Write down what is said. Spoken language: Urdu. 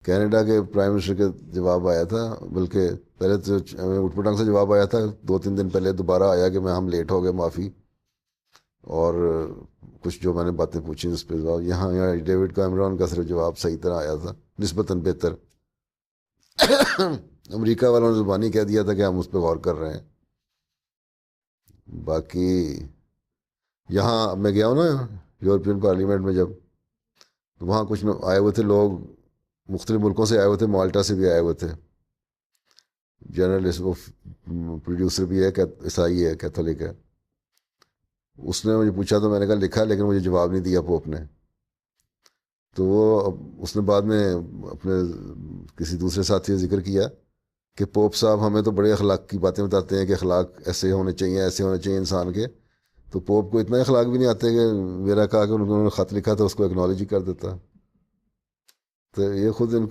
کینیڈا کے پرائم منسٹر کے جواب آیا تھا، بلکہ پہلے تو اٹھ پٹانگ سے جواب آیا تھا 2-3 دن پہلے، دوبارہ آیا کہ ہم لیٹ ہو گئے، معافی، اور کچھ جو میں نے باتیں پوچھی اس پہ جواب، یہاں ڈیوڈ کیمرون کا صرف جواب صحیح طرح آیا تھا، نسبتاً بہتر۔ امریکہ والوں نے زبانی کہہ دیا تھا کہ ہم اس پہ غور کر رہے ہیں۔ باقی یہاں میں گیا ہوں نا یورپین پارلیمنٹ میں، جب تو وہاں کچھ آئے ہوئے تھے لوگ، مختلف ملکوں سے آئے ہوئے تھے، مالٹا سے بھی آئے ہوئے تھے، جرنلسٹ، وہ پروڈیوسر بھی ہے، عیسائی ہے، کیتھولک ہے۔ اس نے مجھے پوچھا تو میں نے کہا لکھا، لیکن مجھے جواب نہیں دیا پوپ نے۔ تو وہ اس نے بعد میں اپنے کسی دوسرے ساتھی سے ذکر کیا کہ پوپ صاحب ہمیں تو بڑے اخلاق کی باتیں بتاتے ہیں کہ اخلاق ایسے ہونے چاہیے، ایسے ہونے چاہیے انسان کے، تو پوپ کو اتنا اخلاق بھی نہیں آتے کہ میرا کہا کہ انہوں نے خط لکھا تھا اس کو ایکنالوجی کر دیتا۔ تو یہ خود ان